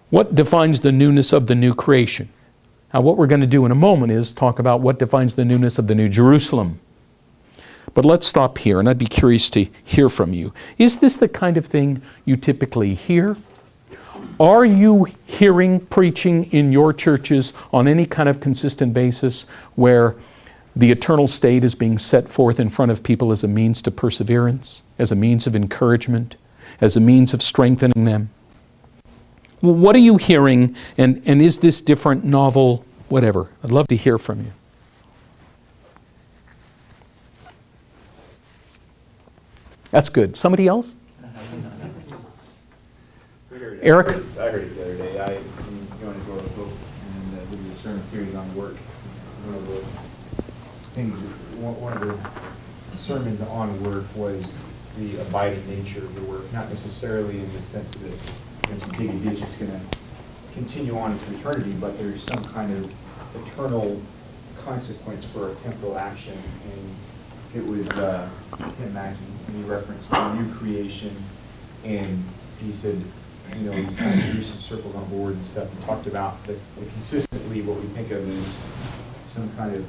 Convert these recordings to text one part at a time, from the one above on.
What defines the newness of the new creation? Now, what we're going to do in a moment is talk about what defines the newness of the New Jerusalem. But let's stop here, and I'd be curious to hear from you. Is this the kind of thing you typically hear? Are you hearing preaching in your churches on any kind of consistent basis where the eternal state is being set forth in front of people as a means to perseverance, as a means of encouragement, as a means of strengthening them? Well, what are you hearing, and is this different, novel, whatever? I'd love to hear from you. That's good. Somebody else? Eric? I heard it the other day. I'm going to go to a book and do a sermon series on work. One of the things, one of the sermons on work was the abiding nature of the work, not necessarily in the sense that it's a big ditch, it's going to continue on into eternity, but there's some kind of eternal consequence for a temporal action. And it was Tim Mackey, and he referenced the new creation, and he said, you know, we kind of drew some circles on board and stuff, and talked about that consistently what we think of as some kind of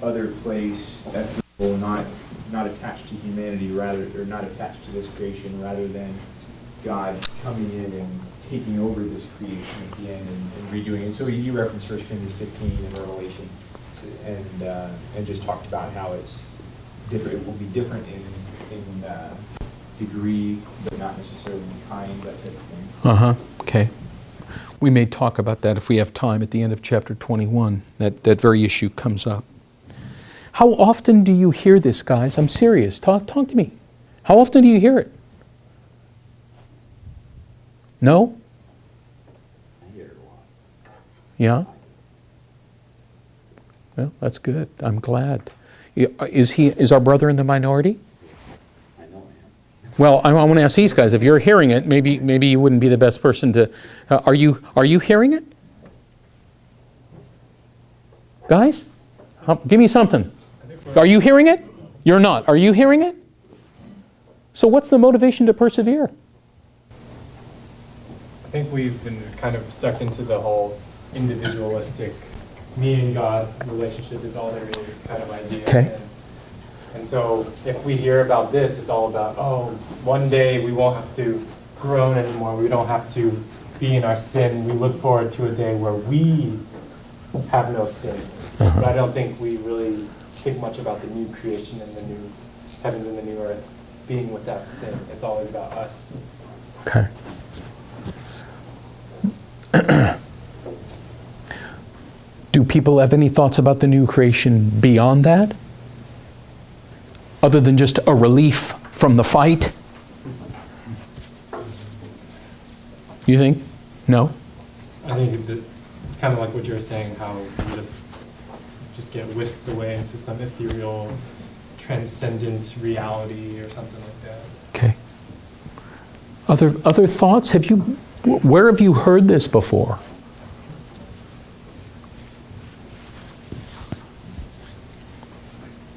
other place, equitable, not attached to humanity, rather, or not attached to this creation, rather than God coming in and taking over this creation at the end and redoing it. So he referenced 1 Corinthians 15 and Revelation, and just talked about how it's different. It will be different in degree, but not necessarily in kind, that type of thing. Okay. We may talk about that if we have time at the end of chapter 21. That very issue comes up. How often do you hear this, guys? I'm serious. Talk to me. How often do you hear it? No? I hear it a lot. Yeah? Well, that's good. I'm glad. Is our brother in the minority? I know him. Well, I want to ask these guys, if you're hearing it, maybe you wouldn't be the best person to... Are you hearing it? Guys? Give me something. Are you hearing it? You're not. Are you hearing it? So what's the motivation to persevere? I think we've been kind of sucked into the whole individualistic, me and God relationship is all there is kind of idea. Okay. And so if we hear about this, it's all about, oh, one day we won't have to groan anymore. We don't have to be in our sin. We look forward to a day where we have no sin. But I don't think we really think much about the new creation and the new heavens and the new earth being without sin. It's always about us. Okay. Do people have any thoughts about the new creation beyond that? Other than just a relief from the fight? You think? No? I think it's kind of like what you were saying, how you just get whisked away into some ethereal, transcendent reality or something like that. Okay. Other thoughts? Where have you heard this before?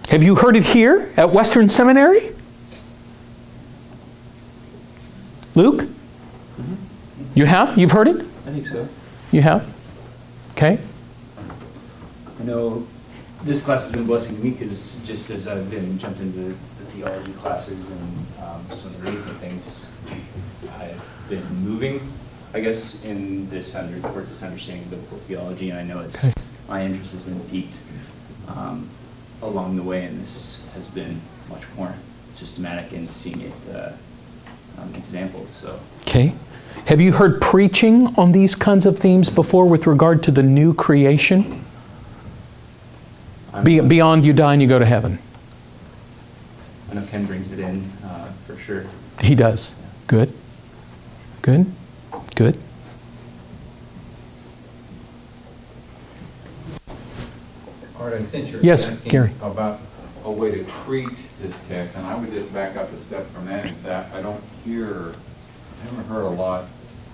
Have you heard it here at Western Seminary? Luke? Mm-hmm. You have? You've heard it? I think so. You have? Okay. I know this class has been a blessing to me because just as I've been jumped into the theology classes and some of the reading things, I've been moving, I guess, in this towards this understanding of biblical theology, and I know my interest has been piqued along the way, and this has been much more systematic in seeing it exampled. So. Okay. Have you heard preaching on these kinds of themes before with regard to the new creation? Beyond you die and you go to heaven. I know Ken brings it in for sure. He does. Yeah. Good. Good. Good. Art, I think you're Yes, asking Gary. about a way to treat this text, and I would just back up a step from that and say I haven't heard a lot,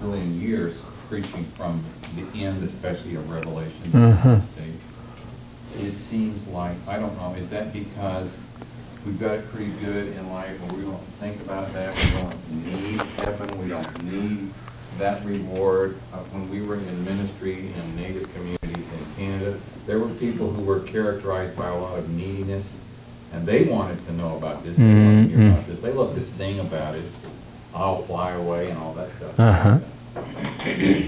really in years, preaching from the end, especially of Revelation. It seems like, I don't know, is that because we've got it pretty good in life and we don't think about that, we don't need heaven, we don't need that reward. When we were in ministry in Native communities in Canada, there were people who were characterized by a lot of neediness, and they wanted to know about this, they wanted to hear about this, they loved to sing about it, I'll fly away and all that stuff. Uh-huh. I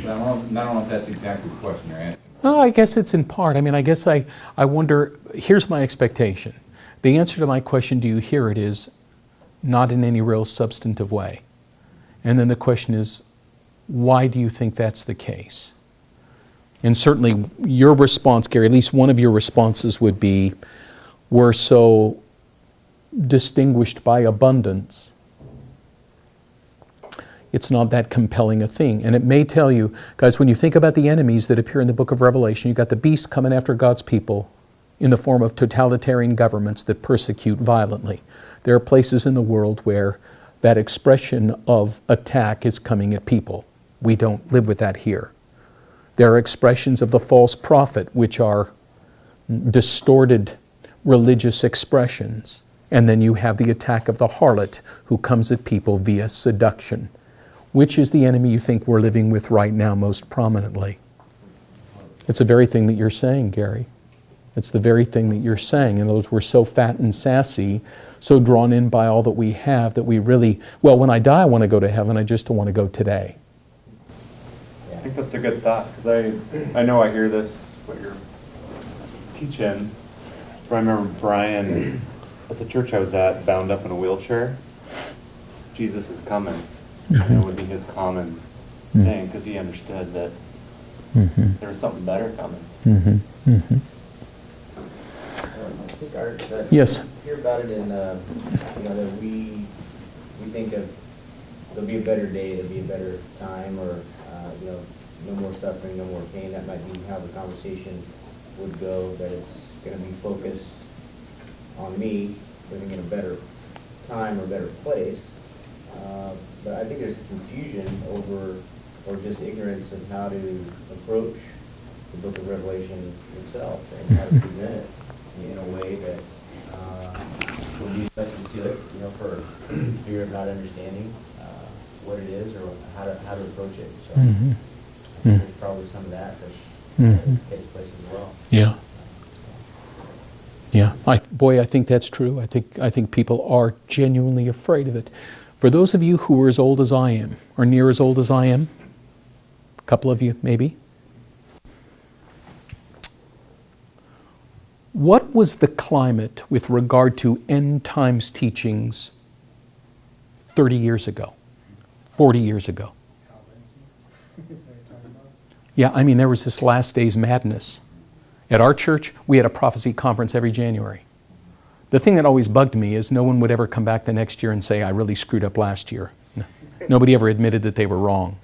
don't know if that's exactly the question you're asking. Oh, I guess it's in part. I mean, I guess I wonder, here's my expectation. The answer to my question, do you hear it, is not in any real substantive way. And then the question is, why do you think that's the case? And certainly your response, Gary, at least one of your responses would be, we're so distinguished by abundance, it's not that compelling a thing. And it may tell you, guys, when you think about the enemies that appear in the book of Revelation, you've got the beast coming after God's people in the form of totalitarian governments that persecute violently. There are places in the world where that expression of attack is coming at people. We don't live with that here. There are expressions of the false prophet, which are distorted religious expressions. And then you have the attack of the harlot, who comes at people via seduction. Which is the enemy you think we're living with right now most prominently? It's the very thing that you're saying, Gary. It's the very thing that you're saying. In other words, we're so fat and sassy, so drawn in by all that we have, that we really, well, when I die, I want to go to heaven. I just don't want to go today. I think that's a good thought, because I know I hear this, what you're teaching. I remember Brian at the church I was at, bound up in a wheelchair. Jesus is coming. And it would be his common thing, because he understood that there was something better coming. I think Art, Yes. hear about it in, that we think of, there'll be a better day, there'll be a better time, or, no more suffering, no more pain. That might be how the conversation would go, that it's going to be focused on me living in a better time or better place. But I think there's confusion over, or just ignorance of how to approach the book of Revelation itself and how to present it in a way that will be sensitive to it, for fear of not understanding what it is or how to approach it. So I think there's probably some of that takes place as well. Yeah. Yeah. I think that's true. I think people are genuinely afraid of it. For those of you who are as old as I am, or near as old as I am, a couple of you maybe, what was the climate with regard to end times teachings 30 years ago, 40 years ago? Yeah, I mean, there was this last days madness. At our church, we had a prophecy conference every January. The thing that always bugged me is no one would ever come back the next year and say, I really screwed up last year. Nobody ever admitted that they were wrong.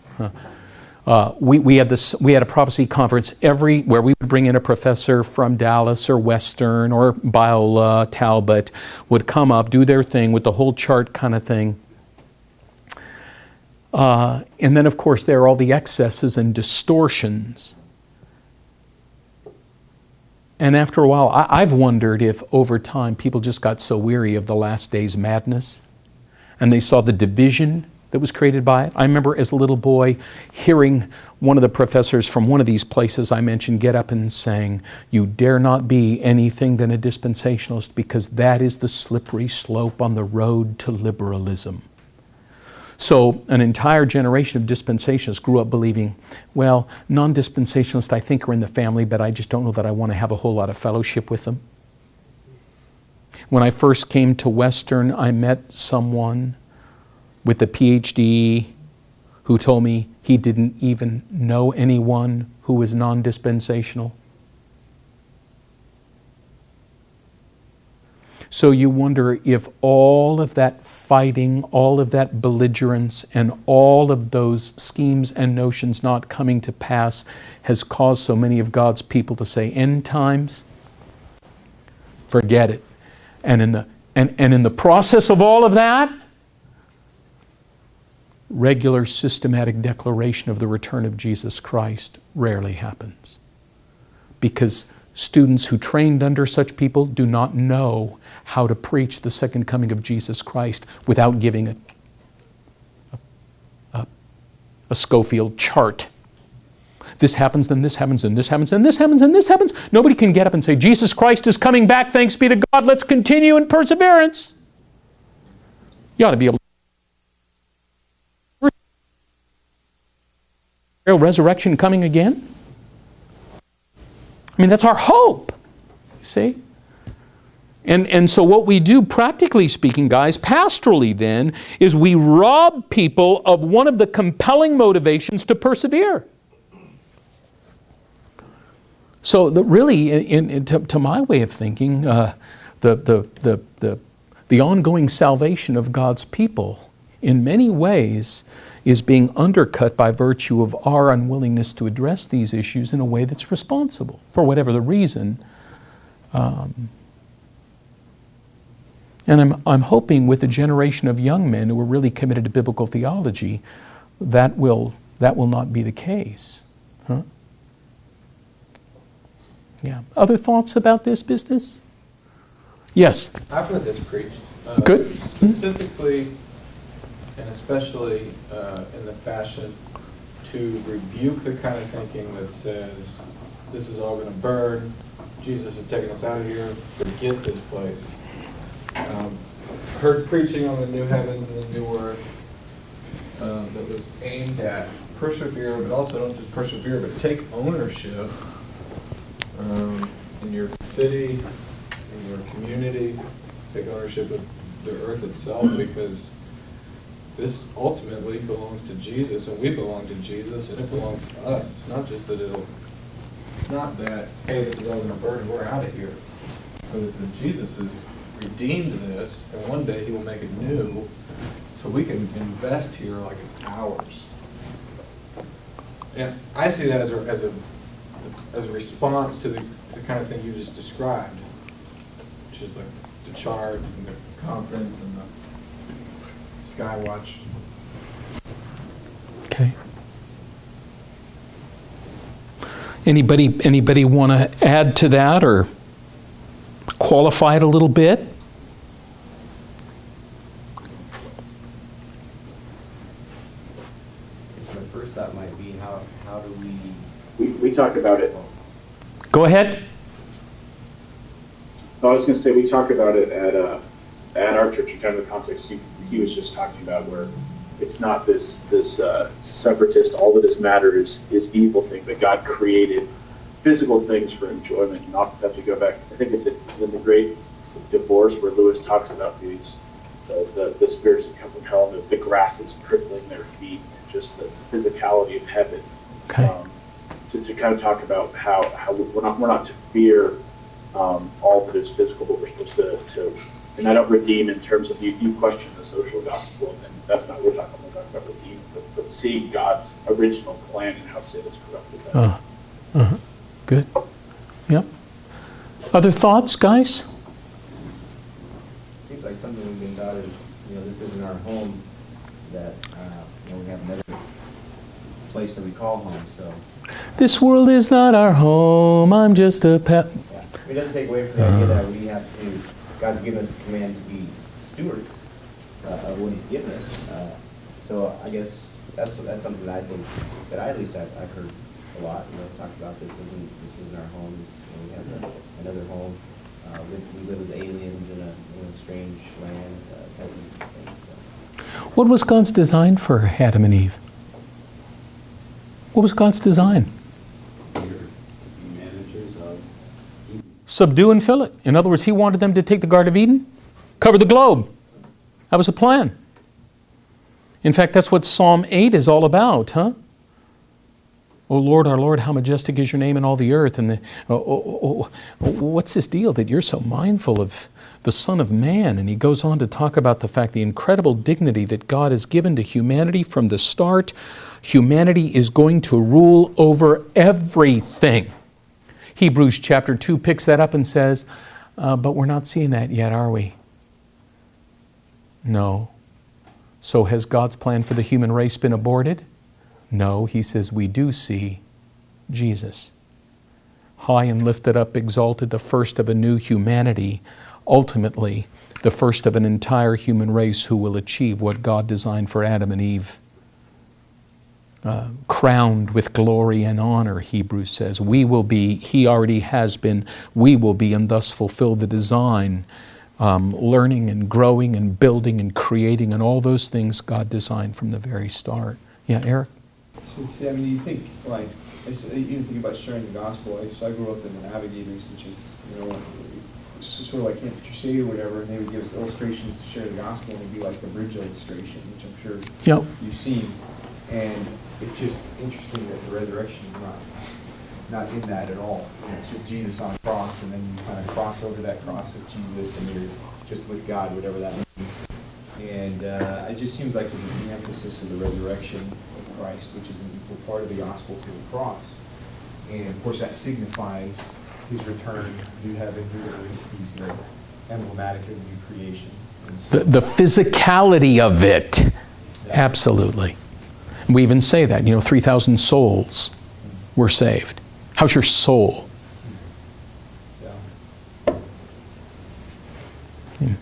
We had a prophecy conference where we would bring in a professor from Dallas or Western or Biola, Talbot, would come up, do their thing with the whole chart kind of thing. And then, of course, there are all the excesses and distortions. And after a while, I've wondered if over time people just got so weary of the last days madness and they saw the division that was created by it. I remember as a little boy hearing one of the professors from one of these places I mentioned get up and saying, you dare not be anything than a dispensationalist, because that is the slippery slope on the road to liberalism. So an entire generation of dispensationalists grew up believing, well, non-dispensationalists I think are in the family, but I just don't know that I want to have a whole lot of fellowship with them. When I first came to Western, I met someone with a PhD who told me he didn't even know anyone who was non-dispensational. So you wonder if all of that fighting, all of that belligerence, and all of those schemes and notions not coming to pass has caused so many of God's people to say, end times? Forget it. And in the process of all of that, regular systematic declaration of the return of Jesus Christ rarely happens. Because students who trained under such people do not know how to preach the second coming of Jesus Christ without giving a Schofield chart. This happens, then this happens, then this happens, then this happens, and this happens. Nobody can get up and say, Jesus Christ is coming back, thanks be to God, let's continue in perseverance. You ought to be able to resurrection coming again. I mean, that's our hope, you see? And so what we do, practically speaking, guys, pastorally then, is we rob people of one of the compelling motivations to persevere. So really, to my way of thinking, the ongoing salvation of God's people, in many ways, is being undercut by virtue of our unwillingness to address these issues in a way that's responsible, for whatever the reason. And I'm hoping with a generation of young men who are really committed to biblical theology, that will not be the case. Huh? Yeah. Other thoughts about this business? Yes. I've heard this preached. Good. Specifically, and especially in the fashion to rebuke the kind of thinking that says, this is all going to burn, Jesus is taking us out of here, forget this place. Heard preaching on the new heavens and the new earth that was aimed at persevere, but also don't just persevere, but take ownership in your city, in your community, take ownership of the earth itself, because this ultimately belongs to Jesus, and we belong to Jesus, and it belongs to us. It's not just that it's not that, hey, this is all going to burn and we're out of here, but it's that Jesus has redeemed this, and one day he will make it new, so we can invest here like it's ours. And I see that as a response to the kind of thing you just described, which is like the chart and the conference and the Skywatch. Okay. Anybody want to add to that or qualify it a little bit? My first thought might be, how do We talk about it. Go ahead. I was going to say we talk about it at our church in kind of the context he was just talking about, where it's not this separatist, all that is matter is evil thing, but God created physical things for enjoyment. And oftentimes we go back, I think it's in the Great Divorce where Lewis talks about the spirits that come from hell, and the grass is prickling their feet, and just the physicality of heaven. Okay. To kind of talk about how we're not to fear all that is physical, but we're supposed to and I don't redeem in terms of you question the social gospel, and that's not what we're talking about redeem, but seeing God's original plan and how sin has corrupted that. Good. Yep. Other thoughts, guys? seems like something we've been taught is, this isn't our home, that, we have another place that we call home, so. This world is not our home. I'm just a pet. Yeah. It doesn't take away from the idea that we have to, God's given us the command to be stewards of what he's given us. So I guess that's something that I think, that at least I've heard a lot, talk about this isn't our home, we have another home. We live as aliens in a strange land, type of thing. So. What was God's design for Adam and Eve? What was God's design? Subdue and fill it. In other words, he wanted them to take the Garden of Eden, cover the globe. That was the plan. In fact, that's what Psalm 8 is all about, huh? O Lord, our Lord, how majestic is your name in all the earth. And what's this deal that you're so mindful of the Son of Man? And he goes on to talk about the fact, the incredible dignity that God has given to humanity from the start. Humanity is going to rule over everything. Hebrews chapter 2 picks that up and says, but we're not seeing that yet, are we? No. So has God's plan for the human race been aborted? No, he says we do see Jesus. High and lifted up, exalted, the first of a new humanity, ultimately the first of an entire human race who will achieve what God designed for Adam and Eve. crowned with glory and honor, Hebrews says. We will be, He already has been, we will be, and thus fulfill the design, learning and growing and building and creating and all those things God designed from the very start. Yeah, Eric? So, see, I mean, you think, like, even think about sharing the gospel. I grew up in the Navigators, which is, sort of like Camp Crusade or whatever, and they would give us illustrations to share the gospel, and it'd be like the bridge illustration, which I'm sure you've seen. And it's just interesting that the resurrection is not in that at all. It's just Jesus on a cross, and then you kind of cross over that cross with Jesus, and you're just with God, whatever that means. And it just seems like the emphasis of the resurrection of Christ, which is an equal part of the gospel to the cross. And of course that signifies his return to heaven, to earth. He's the emblematic of the new creation. So, The physicality of it. Absolutely. We even say that, 3,000 souls were saved. How's your soul? yeah.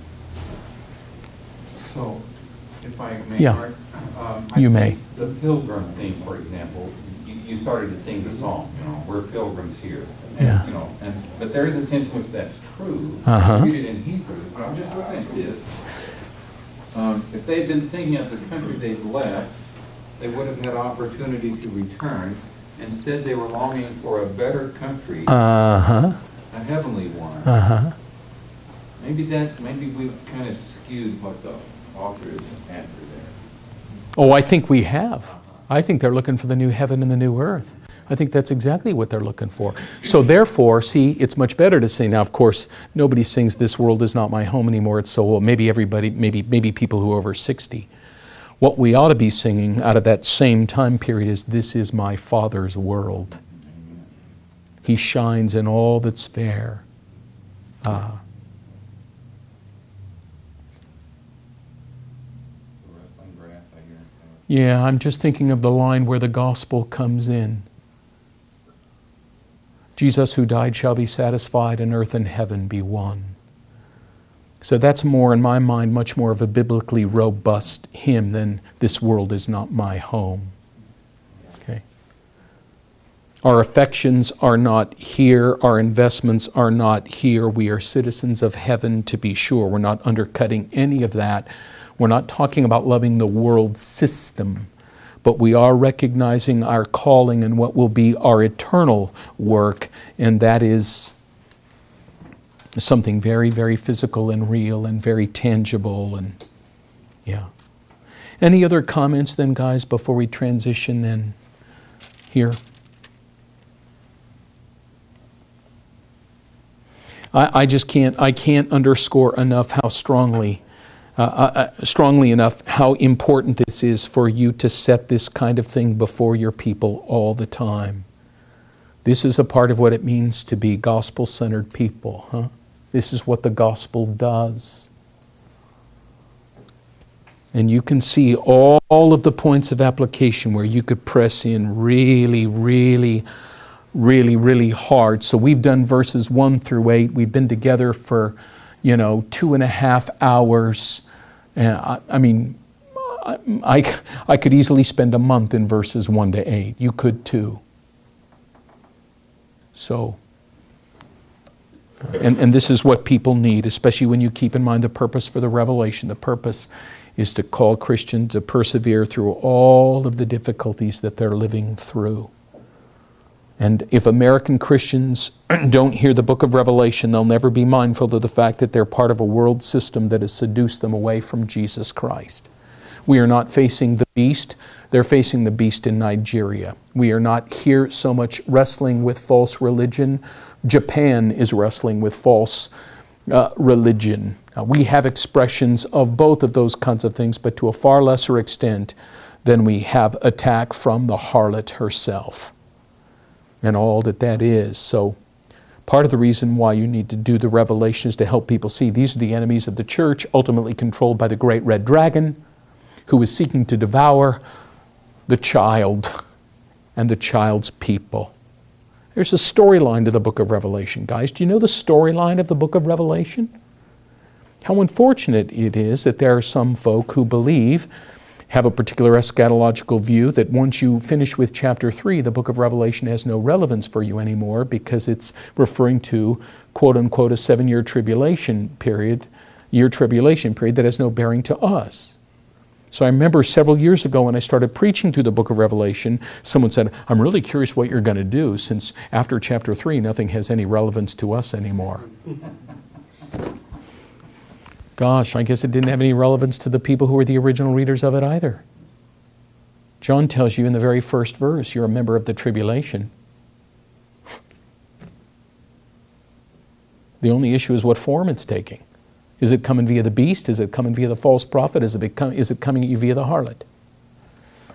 So, if I may, Yeah. Mark, You may. The pilgrim theme, for example, you started to sing the song, we're pilgrims here. Yeah. But there is a sense in which that's true. Uh-huh. Read it in Hebrew, but I'm just looking at this. If they'd been thinking of the country they'd left, they would have had opportunity to return. Instead, they were longing for a better country, Uh-huh. a heavenly one. Uh-huh. Maybe we've kind of skewed what the author is after there. Oh, I think we have. I think they're looking for the new heaven and the new earth. I think that's exactly what they're looking for. So therefore, see, it's much better to sing. Now, of course, nobody sings "This World Is Not My Home" anymore. It's so old. Maybe everybody, maybe people who are over 60. What we ought to be singing out of that same time period is, "This is my Father's world. He shines in all that's fair." The wrestling brass, I hear. Yeah, I'm just thinking of the line where the gospel comes in. Jesus who died shall be satisfied, and earth and heaven be one. So that's more, in my mind, much more of a biblically robust hymn than "This World Is Not My Home." Okay. Our affections are not here. Our investments are not here. We are citizens of heaven, to be sure. We're not undercutting any of that. We're not talking about loving the world system, but we are recognizing our calling and what will be our eternal work, and that is something very, very physical and real and very tangible. And yeah. Any other comments then, guys, before we transition then here? I just can't underscore enough how strongly enough how important this is for you to set this kind of thing before your people all the time. This is a part of what it means to be gospel-centered people, huh? This is what the gospel does. And you can see all of the points of application where you could press in really, really, really, really hard. So we've done verses 1 through 8. We've been together for, 2.5 hours. I could easily spend a month in verses 1 to 8. You could too. So, and this is what people need, especially when you keep in mind the purpose for the revelation. The purpose is to call Christians to persevere through all of the difficulties that they're living through. And if American Christians don't hear the book of Revelation, they'll never be mindful of the fact that they're part of a world system that has seduced them away from Jesus Christ. We are not facing the beast. They're facing the beast in Nigeria. We are not here so much wrestling with false religion. Japan is wrestling with false religion. We have expressions of both of those kinds of things, but to a far lesser extent than we have attack from the harlot herself and all that is. So part of the reason why you need to do the revelation is to help people see these are the enemies of the church, ultimately controlled by the great red dragon, who is seeking to devour the child and the child's people. There's a storyline to the book of Revelation, guys. Do you know the storyline of the book of Revelation? How unfortunate it is that there are some folk who believe have a particular eschatological view that once you finish with chapter 3, the book of Revelation has no relevance for you anymore because it's referring to, quote unquote, a 7-year tribulation period that has no bearing to us. So I remember several years ago when I started preaching through the book of Revelation, someone said, I'm really curious what you're going to do since after chapter 3, nothing has any relevance to us anymore. Gosh, I guess it didn't have any relevance to the people who were the original readers of it either. John tells you in the very first verse, you're a member of the tribulation. The only issue is what form it's taking. Is it coming via the beast? Is it coming via the false prophet? Is it coming via the harlot?